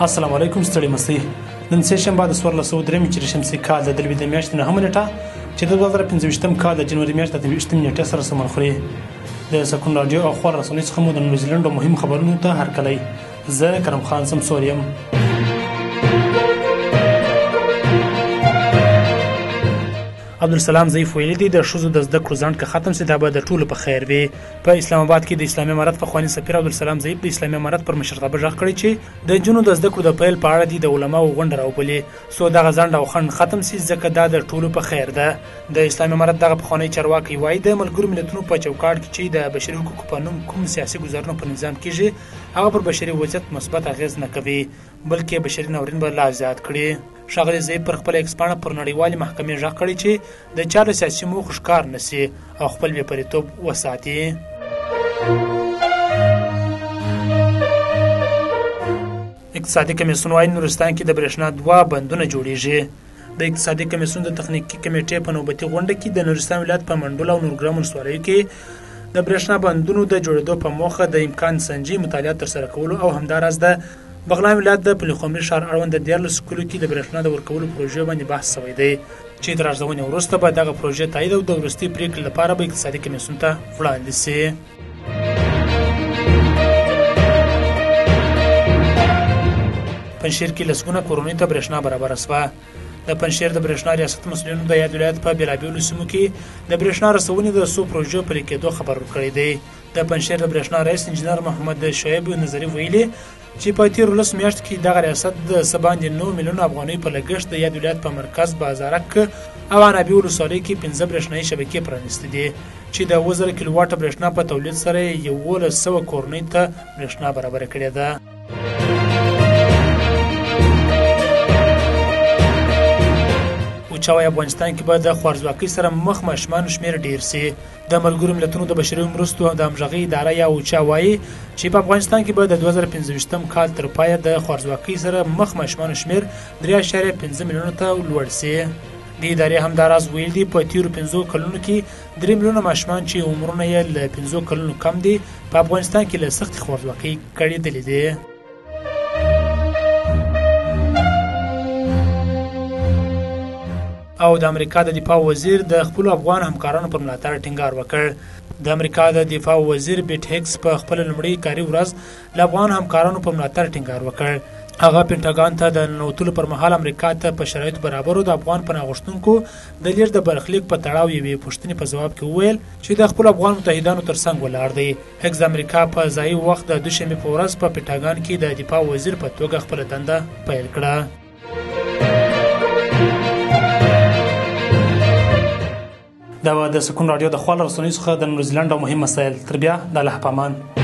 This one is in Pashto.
السلام علیکم ستړي مسئ نن سه شنبه د 1403 چې شمسي کال د دلوي د میاشتې نه هم نیټه چې د 2015 کال د جنوري میاشتې د 28 نیټه سره سمون خوري د سکون رادیو او خور رسنۍ څخه مو د نیوزیلند مهم خبرونو ته هرکلی زه کرم خان سمسوریم. عبدالسلام ضعیف ویلي دي د ښځو د زده کړو ځنډ که ختم سي دا به د ټولو په خیر وي. په اسلام آباد کې د اسلامي امارت پخواني سفیر عبدالسلام ضعیف د اسلامي امارت پر مشرتابه غږ کړی چې د نجونو د زده کړو د پیل په اړه دي د علماو غونډه راوبلې څو دغه ځنډ او خنډ ختم سي ځکه دا د ټولو په خیر ده. د اسلامي امارت دغه پخوانی چارواکي وایي د ملګرو ملتونو په چوکاټ کې چې د بشري حقوقو په نوم کوم سیاسي ګزارونه په نظام کېږي هغه پر بشري وضعیت مثبت اغېز نه کوي بلکې بشري ناورین به لا زیات کړي. ښاغلي ضعیف پر خپل ایکس پاڼه پر نړیوالې محکمې غږ کړی چې د چا له سیاسي موخو ښکار نه سي او خپل بېپریتوب وساتي. اقتصادي کمیسیون وايي نورستان کې د برېښنا 2 بندونه جوړیږي. د اقتصادي کمیسیون د تخنیکي کمیټې په نوبتي غونډه کې د نورستان ولایت په منډول او نورګرام ولسوالیو کې د برېښنا بندونو د جوړېدو په موخه د امکان سنجي مطالعات ترسره کولو او همداراز د بغلان ولایت د پلخمري ښار اړوند د 14 کلو کې د برېښنا د ورکولو پروژې باندې بحث شوی دی چې تر ارزونې وروسته به دغه پروژې تایید او د وروستۍ پریکړې لپاره به اقتصادي کمیسیون ته وړاندې سي. پنجشیر کې لسګونه کورونو ته برېښنا برابره شوه. د پنجشیر د برېښنا ریاست مسؤلینو د یاد ولایت په بېلابېلو سیمو کې د برېښنا رسونې د څو پروژو پلي کېدو خبر ورکړی دی. د پنجشیر د برېښنا رئیس انجینر محمد شعیب نظري ویلي چې په تېرو 10 میاشتو کې دغه ریاست د څه باندې 9 میلیونه افغانۍ په لګښت د یاد ولایت په مرکز بازارک او عنابي ولسوالۍ کې 15 برېښنایي شبکې پرانیستې دي چې د 1000 کیلو واټه برېښنا په تولید سره 1100 کورنۍ ته برېښنا برابره کړې ده. چاوی افغانستان کې به د خوارځواکۍ سره مخ ماشومان شمیر ډیر سي. د ملګرو ملتونو د بشري مرستو د همغږۍ اداره یا اوچا وایي چې په افغانستان کې به د 2015 کال تر پایه د خوارځواکۍ سره مخ ماشومان شمیر 3.5 میلیونه ته لوړ سي. د ادارې همداراز ویل دي په تیرو 15 کلونو کې 3 میلیونه ماشومان چې عمرونه یې له 15 کلونو کم دي په افغانستان کې له سختې خوارځواکۍ کړېدلې دي. او د امریکا د دفاع وزیر د خپل افغان همکارانو پر ملاتړ ټینګار وکړ. د امریکا د دفاع وزیر بیټ هیکس په خپل لومړۍ کاري ورځ له افغان همکارانو پر ملاتړ ټینګار وکړ. هغه پینټاګان ته د ننوتلو پر مهال امریکا ته په شرایطو برابرو د افغان پناه غوښتونکو د لېږد د برخلیک په تړاو یوې پوښتنې په ځواب کې وویل چې د خپل افغان متحدانو ترڅنګ ولاړ دی. هیکس د امریکا په ځایي وخت د دوشنبې په ورځ په پینټاګان کې د دفاع وزیر په توګه خپله دنده پیل کړه. دا د سکون رادیو د خپل رسنۍ څخه د نیوزیلند مهم مسایل تر بیا د الله په امان.